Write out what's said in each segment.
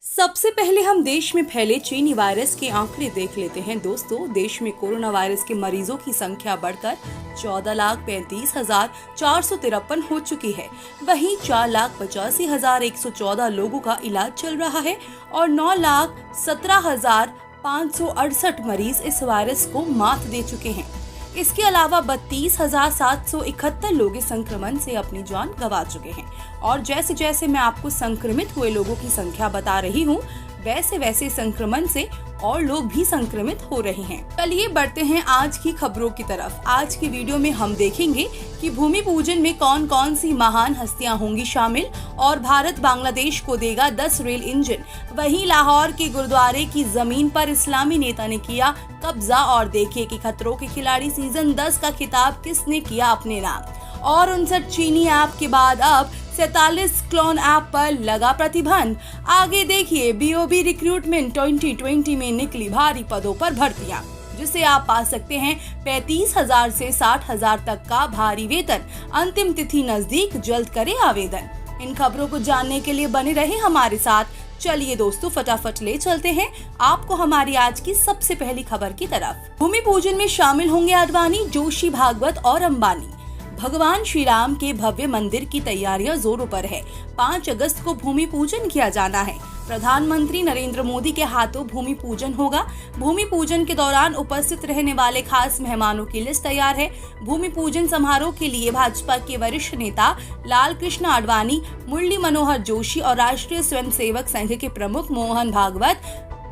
सबसे पहले हम देश में फैले चीनी वायरस के आंकड़े देख लेते हैं। दोस्तों, देश में कोरोना वायरस के मरीजों की संख्या बढ़कर 14,35,453 हो चुकी है। वहीं 4,85,114 लोगों का इलाज चल रहा है और 9,17,568 मरीज इस वायरस को मात दे चुके हैं। इसके अलावा 32,771 लोग इस संक्रमण से अपनी जान गंवा चुके हैं। और जैसे जैसे मैं आपको संक्रमित हुए लोगों की संख्या बता रही हूँ, वैसे वैसे संक्रमण से और लोग भी संक्रमित हो रहे हैं। चलिए बढ़ते हैं आज की खबरों की तरफ। आज की वीडियो में हम देखेंगे कि भूमि पूजन में कौन कौन सी महान हस्तियां होंगी शामिल और भारत बांग्लादेश को देगा 10 रेल इंजन। वहीं लाहौर के गुरुद्वारे की जमीन पर इस्लामी नेता ने किया कब्जा और देखिए कि खतरों के खिलाड़ी सीजन 10 का खिताब किसने किया अपने नाम। और 59 चीनी ऐप के बाद अब 47 क्लोन ऐप पर लगा प्रतिबंध। आगे देखिए BOB रिक्रूटमेंट 2020 में निकली भारी पदों पर भर्तियां, जिसे आप पा सकते हैं 35,000 से 60,000 तक का भारी वेतन। अंतिम तिथि नजदीक, जल्द करें आवेदन। इन खबरों को जानने के लिए बने रहे हमारे साथ। चलिए दोस्तों, फटाफट ले चलते हैं आपको हमारी आज की सबसे पहली खबर की तरफ। भूमि पूजन में शामिल होंगे आडवाणी, जोशी, भागवत और अंबानी। भगवान श्री राम के भव्य मंदिर की तैयारियां जोरों पर है। 5 अगस्त को भूमि पूजन किया जाना है। प्रधानमंत्री नरेंद्र मोदी के हाथों भूमि पूजन होगा। भूमि पूजन के दौरान उपस्थित रहने वाले खास मेहमानों की लिस्ट तैयार है। भूमि पूजन समारोह के लिए भाजपा के वरिष्ठ नेता लाल कृष्ण आडवाणी, मुरली मनोहर जोशी और राष्ट्रीय स्वयंसेवक संघ के प्रमुख मोहन भागवत,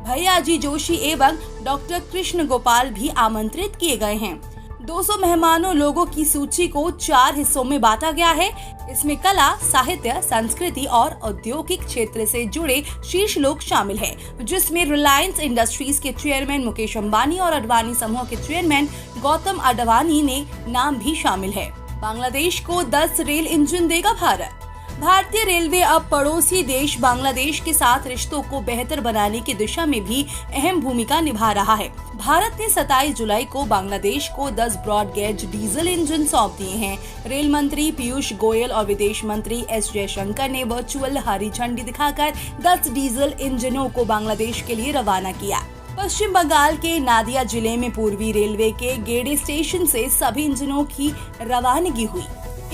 भैयाजी जोशी एवं डॉक्टर कृष्ण गोपाल भी आमंत्रित किए गए हैं। 200 मेहमानों लोगों की सूची को 4 हिस्सों में बांटा गया है। इसमें कला, साहित्य, संस्कृति और औद्योगिक क्षेत्र से जुड़े शीर्ष लोग शामिल हैं, जिसमें रिलायंस इंडस्ट्रीज के चेयरमैन मुकेश अंबानी और अडवाणी समूह के चेयरमैन गौतम अडवाणी ने नाम भी शामिल है। बांग्लादेश को 10 रेल इंजन देगा भारत। भारतीय रेलवे अब पड़ोसी देश बांग्लादेश के साथ रिश्तों को बेहतर बनाने की दिशा में भी अहम भूमिका निभा रहा है। भारत ने 27 जुलाई को बांग्लादेश को 10 ब्रॉड गेज डीजल इंजन सौंप दिए हैं। रेल मंत्री पीयूष गोयल और विदेश मंत्री एस जयशंकर ने वर्चुअल हरी झंडी दिखाकर 10 डीजल इंजनों को बांग्लादेश के लिए रवाना किया। पश्चिम बंगाल के नादिया जिले में पूर्वी रेलवे के गेडे स्टेशन से सभी इंजनों की रवानगी हुई।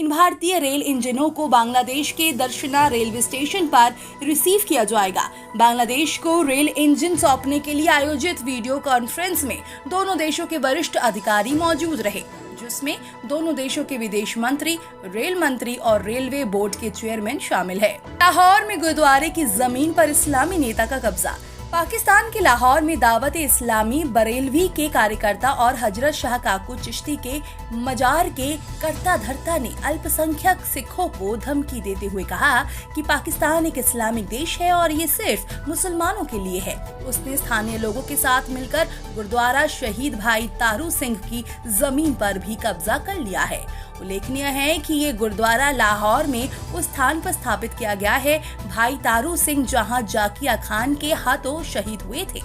इन भारतीय रेल इंजनों को बांग्लादेश के दर्शना रेलवे स्टेशन पर रिसीव किया जाएगा। बांग्लादेश को रेल इंजन सौंपने के लिए आयोजित वीडियो कॉन्फ्रेंस में दोनों देशों के वरिष्ठ अधिकारी मौजूद रहे, जिसमें दोनों देशों के विदेश मंत्री, रेल मंत्री और रेलवे बोर्ड के चेयरमैन शामिल है। लाहौर में गुरुद्वारे की जमीन पर इस्लामी नेता का कब्जा। पाकिस्तान के लाहौर में दावत इस्लामी बरेलवी के कार्यकर्ता और हजरत शाह काकू चिश्ती के मजार के कर्ता धर्ता ने अल्पसंख्यक सिखों को धमकी देते हुए कहा कि पाकिस्तान एक इस्लामिक देश है और ये सिर्फ मुसलमानों के लिए है। उसने स्थानीय लोगों के साथ मिलकर गुरुद्वारा शहीद भाई तारू सिंह की जमीन पर भी कब्जा कर लिया है। उल्लेखनीय है कि ये गुरुद्वारा लाहौर में उस स्थान पर स्थापित किया गया है भाई तारू सिंह जहां जाकिया खान के हाथों शहीद हुए थे।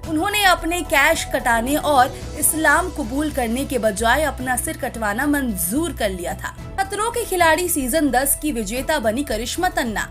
उन्होंने अपने कैश कटाने और इस्लाम कबूल करने के बजाय अपना सिर कटवाना मंजूर कर लिया था। खतरों के खिलाड़ी सीजन 10 की विजेता बनी करिश्मा तन्ना।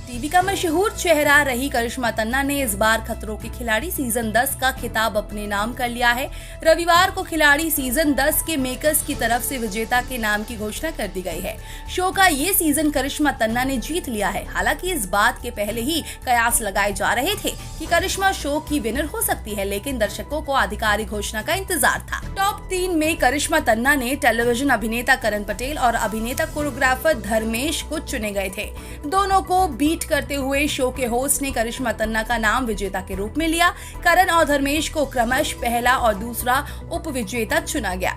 टीवी का मशहूर चेहरा रही करिश्मा तन्ना ने इस बार खतरों के खिलाड़ी सीजन 10 का खिताब अपने नाम कर लिया है। रविवार को खिलाड़ी सीजन 10 के मेकर्स की तरफ से विजेता के नाम की घोषणा कर दी गई है। शो का ये सीजन करिश्मा तन्ना ने जीत लिया है। हालांकि इस बात के पहले ही कयास लगाए जा रहे थे कि करिश्मा शो की विनर हो सकती है, लेकिन दर्शकों को आधिकारिक घोषणा का इंतजार था। टॉप 3 में करिश्मा तन्ना ने टेलीविजन अभिनेता करण पटेल और अभिनेता कोरियोग्राफर धर्मेश को चुने गए थे। दोनों को बीट करते हुए शो के होस्ट ने करिश्मा तन्ना का नाम विजेता के रूप में लिया। करण और धर्मेश को क्रमश पहला और दूसरा उप विजेता चुना गया।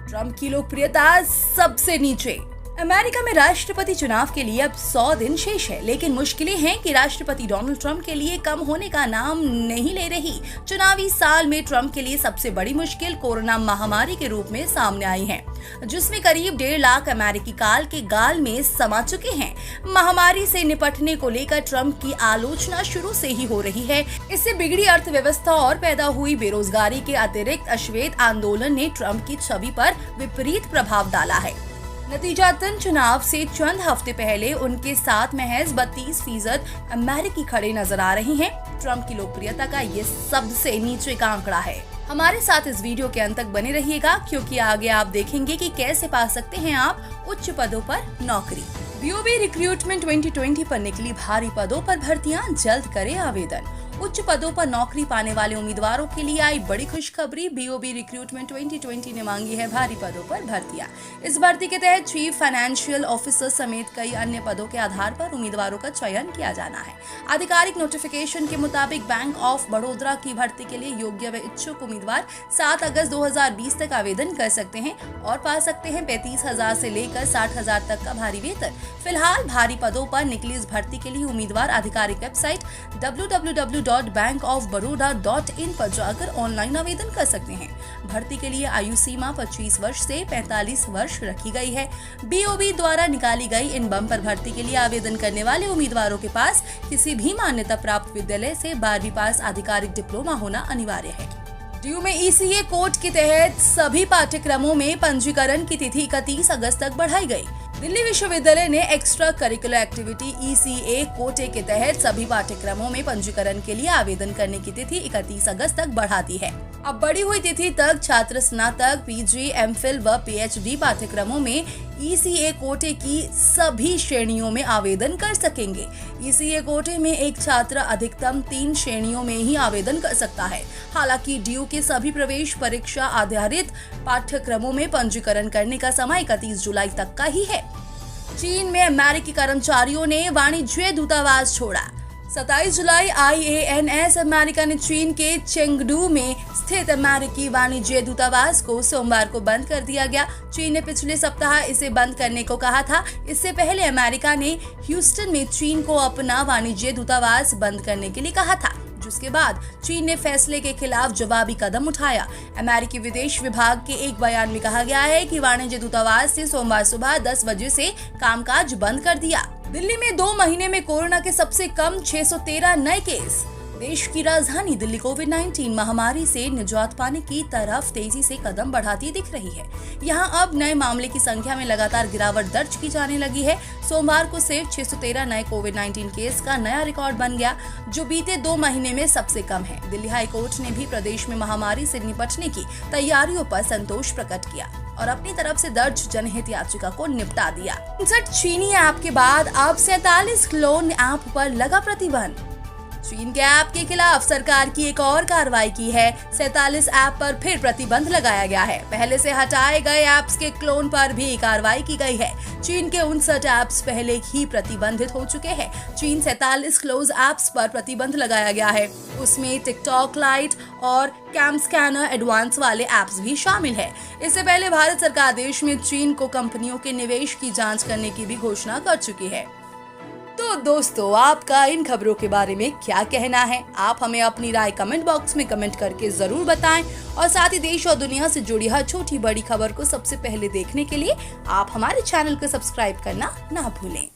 ट्रंप की लोकप्रियता सबसे नीचे। अमेरिका में राष्ट्रपति चुनाव के लिए अब 100 दिन शेष है, लेकिन मुश्किलें हैं कि राष्ट्रपति डोनाल्ड ट्रंप के लिए कम होने का नाम नहीं ले रही। चुनावी साल में ट्रंप के लिए सबसे बड़ी मुश्किल कोरोना महामारी के रूप में सामने आई है, जिसमें करीब 1.5 लाख अमेरिकी काल के गाल में समा चुके हैं। महामारी से निपटने को लेकर ट्रंप की आलोचना शुरू से ही हो रही है। इससे बिगड़ी अर्थव्यवस्था और पैदा हुई बेरोजगारी के अतिरिक्त श्वेत आंदोलन ने ट्रंप की छवि पर विपरीत प्रभाव डाला है। नतीजतन चुनाव से चंद हफ्ते पहले उनके साथ महज 32% अमेरिकी खड़े नजर आ रहे हैं। ट्रंप की लोकप्रियता का ये सबसे नीचे का आंकड़ा है। हमारे साथ इस वीडियो के अंत तक बने रहिएगा, क्योंकि आगे आप देखेंगे कि कैसे पा सकते हैं आप उच्च पदों पर नौकरी। बीओबी रिक्रूटमेंट 2020 पर निकली भारी पदों पर भर्तियां, जल्द करें आवेदन। उच्च पदों पर नौकरी पाने वाले उम्मीदवारों के लिए आई बड़ी खुशखबरी। बीओबी रिक्रूटमेंट 2020 ने मांगी है भारी पदों पर भर्तियां। इस भर्ती के तहत चीफ फाइनेंशियल ऑफिसर समेत कई अन्य पदों के आधार पर उम्मीदवारों का चयन किया जाना है। आधिकारिक नोटिफिकेशन के मुताबिक बैंक ऑफ बड़ौदा की भर्ती के लिए योग्य व इच्छुक उम्मीदवार 7 अगस्त 2020 तक आवेदन कर सकते हैं और पा सकते हैं 35,000 से लेकर 60,000 तक का भारी वेतन। फिलहाल भारी पदों पर निकली इस भर्ती के लिए उम्मीदवार आधिकारिक वेबसाइट www.bankofbaroda.in पर जाकर ऑनलाइन आवेदन कर सकते हैं। भर्ती के लिए आयु सीमा 25 वर्ष से 45 वर्ष रखी गई है। बीओबी द्वारा निकाली गई इन बम्पर भर्ती के लिए आवेदन करने वाले उम्मीदवारों के पास किसी भी मान्यता प्राप्त विद्यालय से 12वीं पास आधिकारिक डिप्लोमा होना अनिवार्य है। डीयू में ईसीए कोड के तहत सभी पाठ्यक्रमों में पंजीकरण की तिथि 31 अगस्त तक बढ़ाई गई। दिल्ली विश्वविद्यालय ने एक्स्ट्रा करिकुलर एक्टिविटी ईसीए कोटे के तहत सभी पाठ्यक्रमों में पंजीकरण के लिए आवेदन करने की तिथि 31 अगस्त तक बढ़ा दी है। अब बढ़ी हुई तिथि तक छात्र स्नातक, पीजी, एमफिल व पीएचडी पाठ्यक्रमों में ईसीए कोटे की सभी श्रेणियों में आवेदन कर सकेंगे। ईसीए कोटे में एक छात्र अधिकतम 3 श्रेणियों में ही आवेदन कर सकता है। हालांकि डीयू के सभी प्रवेश परीक्षा आधारित पाठ्यक्रमों में पंजीकरण करने का समय 31 जुलाई तक का ही है। चीन में अमेरिकी कर्मचारियों ने वाणिज्य दूतावास छोड़ा। 27 जुलाई IANS अमेरिका ने चीन के चेंगडू में स्थित अमेरिकी वाणिज्य दूतावास को सोमवार को बंद कर दिया गया। चीन ने पिछले सप्ताह इसे बंद करने को कहा था। इससे पहले अमेरिका ने ह्यूस्टन में चीन को अपना वाणिज्य दूतावास बंद करने के लिए कहा था, जिसके बाद चीन ने फैसले के खिलाफ जवाबी कदम उठाया। अमेरिकी विदेश विभाग के एक बयान में कहा गया है कि वाणिज्य दूतावास ने सोमवार सुबह 10 बजे से कामकाज बंद कर दिया। दिल्ली में 2 महीने में कोरोना के सबसे कम 613 नए केस। देश की राजधानी दिल्ली कोविड-19 महामारी से निजात पाने की तरफ तेजी से कदम बढ़ाती दिख रही है। यहां अब नए मामले की संख्या में लगातार गिरावट दर्ज की जाने लगी है। सोमवार को सिर्फ 613 नए कोविड-19 केस का नया रिकॉर्ड बन गया, जो बीते 2 महीने में सबसे कम है। दिल्ली हाई कोर्ट ने भी प्रदेश में महामारी से निपटने की तैयारियों पर संतोष प्रकट किया और अपनी तरफ से दर्ज जनहित याचिका को निपटा दिया। 59 चीनी ऐप के बाद अब 47 क्लोन ऐप पर लगा प्रतिबंध। चीन के ऐप के खिलाफ सरकार की एक और कार्रवाई की है। 47 ऐप पर फिर प्रतिबंध लगाया गया है। पहले से हटाए गए ऐप्स के क्लोन पर भी कार्रवाई की गई है। चीन के 59 ऐप्स पहले ही प्रतिबंधित हो चुके हैं। चीन 47 क्लोज ऐप्स पर प्रतिबंध लगाया गया है। उसमें टिकटॉक लाइट और कैम स्कैनर एडवांस वाले ऐप्स भी शामिल है। इससे पहले भारत सरकार देश में चीन को कंपनियों के निवेश की जांच करने की भी घोषणा कर चुकी है। तो दोस्तों, आपका इन खबरों के बारे में क्या कहना है? आप हमें अपनी राय कमेंट बॉक्स में कमेंट करके जरूर बताएं और साथ ही देश और दुनिया से जुड़ी हर छोटी बड़ी खबर को सबसे पहले देखने के लिए आप हमारे चैनल को सब्सक्राइब करना ना भूलें।